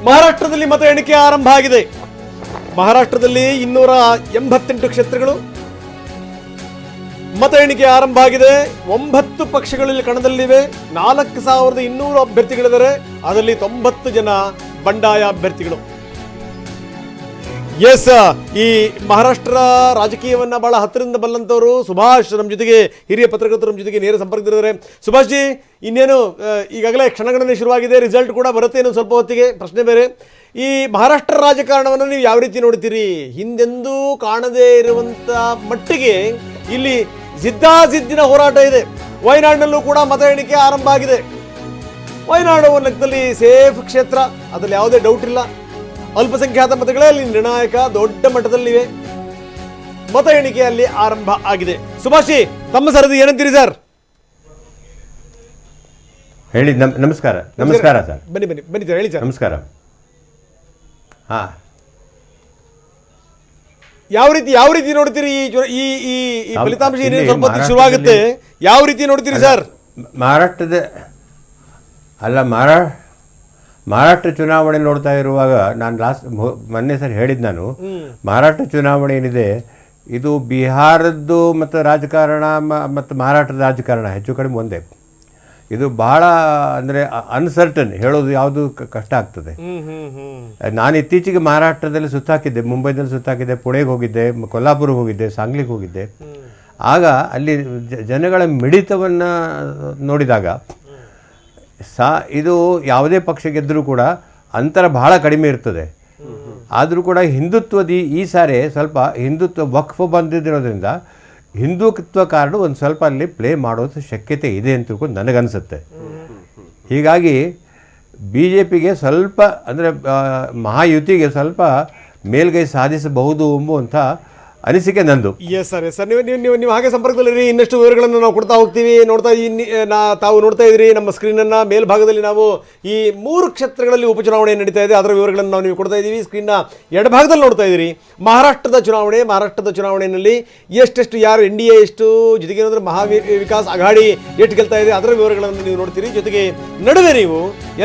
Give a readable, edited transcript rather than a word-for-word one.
ಮಹಾರಾಷ್ಟ್ರದಲ್ಲಿ ಮತ ಎಣಿಕೆ ಆರಂಭ ಆಗಿದೆ. ಮಹಾರಾಷ್ಟ್ರದಲ್ಲಿ 288 ಕ್ಷೇತ್ರಗಳು ಮತ ಎಣಿಕೆ ಆರಂಭ ಆಗಿದೆ. 9 ಪಕ್ಷಗಳಲ್ಲಿ ಕಣದಲ್ಲಿವೆ. 4200 ಅಭ್ಯರ್ಥಿಗಳಿದ್ದಾರೆ. ಅದರಲ್ಲಿ 90 ಜನ ಬಂಡಾಯ ಅಭ್ಯರ್ಥಿಗಳು. ಎಸ್, ಈ ಮಹಾರಾಷ್ಟ್ರ ರಾಜಕೀಯವನ್ನ ಬಹಳ ಹತ್ತಿರದಿಂದ ಬಲ್ಲಂತವರು ಸುಭಾಷ್ ನಮ್ಮ ಜೊತೆಗೆ, ಹಿರಿಯ ಪತ್ರಕರ್ತರು ನಮ್ಮ ಜೊತೆಗೆ ನೇರ ಸಂಪರ್ಕದಲ್ಲಿದ್ದಾರೆ. ಸುಭಾಷ್ ಜಿ, ಇನ್ನೇನು ಈಗಾಗಲೇ ಕ್ಷಣಗಣನೆ ಶುರುವಾಗಿದೆ, ರಿಸಲ್ಟ್ ಕೂಡ ಬರುತ್ತೆ ಇನ್ನೊಂದು ಸ್ವಲ್ಪ ಹೊತ್ತಿಗೆ. ಪ್ರಶ್ನೆ ಬೇರೆ, ಈ ಮಹಾರಾಷ್ಟ್ರ ರಾಜಕಾರಣವನ್ನು ನೀವು ಯಾವ ರೀತಿ ನೋಡ್ತೀರಿ? ಹಿಂದೆಂದೂ ಕಾಣದೇ ಇರುವಂಥ ಮಟ್ಟಿಗೆ ಇಲ್ಲಿ ಜಿದ್ದಾಜಿದ್ದಿನ ಹೋರಾಟ ಇದೆ. ವಯನಾಡಿನಲ್ಲೂ ಕೂಡ ಮತ ಎಣಿಕೆ ಆರಂಭ ಆಗಿದೆ. ವಯನಾಡು ಒಂದು ಲೆಕ್ಕದಲ್ಲಿ ಸೇಫ್ ಕ್ಷೇತ್ರ, ಅದರಲ್ಲಿ ಯಾವುದೇ ಡೌಟ್ ಇಲ್ಲ. ಅಲ್ಪಸಂಖ್ಯಾತ ಮತಗಳೇ ಅಲ್ಲಿ ನಿರ್ಣಾಯಕ, ದೊಡ್ಡ ಮಟ್ಟದಲ್ಲಿವೆ. ಮತ ಎಣಿಕೆ ಅಲ್ಲಿ ಆರಂಭ ಆಗಿದೆ. ಸುಭಾಷಿ, ತಮ್ಮ ಸರದಿ ಏನಂತೀರಿ ಸರ್? ಹೇಳಿ. ನಮಸ್ಕಾರ. ನಮಸ್ಕಾರ ಸರ್. ಬನ್ನಿ ಬನ್ನಿ ಬನ್ನಿ ಸರ್, ಹೇಳಿ ಸರ್. ನಮಸ್ಕಾರ. ಹಾಂ, ಯಾವ ರೀತಿ ನೋಡ್ತೀರಿ ಈ ಫಲಿತಾಂಶ? ಏನೇನು ಸ್ವಲ್ಪ ಹೊತ್ತಿಗೆ ಶುರುವಾಗುತ್ತೆ, ಯಾವ ರೀತಿ ನೋಡ್ತೀರಿ ಸರ್? ಮಹಾರಾಷ್ಟ್ರ ಚುನಾವಣೆ ನೋಡ್ತಾ ಇರುವಾಗ ನಾನು ಮೊನ್ನೆ ಸರ್ ಹೇಳಿದ್ದು, ನಾನು ಮಹಾರಾಷ್ಟ್ರ ಚುನಾವಣೆ ಏನಿದೆ ಇದು ಬಿಹಾರದ್ದು ಮತ್ತು ರಾಜಕಾರಣ ಮತ್ತು ಮಹಾರಾಷ್ಟ್ರದ ರಾಜಕಾರಣ ಹೆಚ್ಚು ಕಡಿಮೆ ಒಂದೇ. ಇದು ಬಹಳ ಅಂದರೆ ಅನ್ಸರ್ಟನ್, ಹೇಳೋದು ಯಾವುದು ಕಷ್ಟ ಆಗ್ತದೆ. ನಾನು ಇತ್ತೀಚೆಗೆ ಮಹಾರಾಷ್ಟ್ರದಲ್ಲಿ ಸುತ್ತಾಕಿದ್ದೆ, ಮುಂಬೈದಲ್ಲಿ ಸುತ್ತಾಕಿದ್ದೆ, ಪುಣೆಗೆ ಹೋಗಿದ್ದೆ, ಕೊಲ್ಲಾಪುರ್ಗೆ ಹೋಗಿದ್ದೆ, ಸಾಂಗ್ಲಿಗೆ ಹೋಗಿದ್ದೆ. ಆಗ ಅಲ್ಲಿ ಜನಗಳ ಮಿಡಿತವನ್ನು ನೋಡಿದಾಗ ಇದು ಯಾವುದೇ ಪಕ್ಷ ಗೆದ್ದರೂ ಕೂಡ ಅಂತರ ಬಹಳ ಕಡಿಮೆ ಇರ್ತದೆ. ಆದರೂ ಕೂಡ ಈ ಸಾರಿ ಸ್ವಲ್ಪ ಹಿಂದುತ್ವ ವಕ್ಫ್ ಬಂದಿರೋದ್ರಿಂದ ಹಿಂದುತ್ವ ಕಾರ್ಡು ಒಂದು ಸ್ವಲ್ಪ ಅಲ್ಲಿ ಪ್ಲೇ ಮಾಡೋದು ಶಕ್ಯತೆ ಇದೆ ಅಂತ ತಿಳ್ಕೊಂಡು ನನಗನ್ಸುತ್ತೆ. ಹೀಗಾಗಿ BJPಗೆ ಸ್ವಲ್ಪ ಅಂದರೆ ಮಹಾಯುತಿಗೆ ಸ್ವಲ್ಪ ಮೇಲ್ಗೈ ಸಾಧಿಸಬಹುದು ಎಂಬುವಂಥ ಅನಿಸಿಕೆ ನಂದು. ಎಸ್ ಸರ್, ಸರ್ ನೀವು ಹಾಗೆ ಸಂಪರ್ಕದಲ್ಲಿರಿ. ಇನ್ನಷ್ಟು ವಿವರಗಳನ್ನು ನಾವು ಕೊಡ್ತಾ ಹೋಗ್ತೀವಿ. ತಾವು ನೋಡ್ತಾ ಇದ್ದೀರಿ ನಮ್ಮ ಸ್ಕ್ರೀನನ್ನು. ಮೇಲ್ಭಾಗದಲ್ಲಿ ನಾವು ಈ 3 ಕ್ಷೇತ್ರಗಳಲ್ಲಿ ಉಪಚುನಾವಣೆ ನಡೀತಾ ಇದೆ, ಅದರ ವಿವರಗಳನ್ನು ನಾವು ನೀವು ಕೊಡ್ತಾ ಇದ್ದೀವಿ. ಸ್ಕ್ರೀನ್ನ ಎಡಭಾಗದಲ್ಲಿ ನೋಡ್ತಾ ಇದ್ದೀರಿ ಮಹಾರಾಷ್ಟ್ರದ ಚುನಾವಣೆಯಲ್ಲಿ ಎಷ್ಟೆಷ್ಟು ಯಾರು NDA ಎಷ್ಟು, ಜೊತೆಗೆ ಏನಂದ್ರೆ ವಿಕಾಸ್ ಅಘಾಡಿ ಎಷ್ಟು ಗೆಲ್ತಾ ಇದೆ ಅದರ ವಿವರಗಳನ್ನು ನೀವು ನೋಡ್ತೀರಿ. ಜೊತೆಗೆ ನಡುವೆ ನೀವು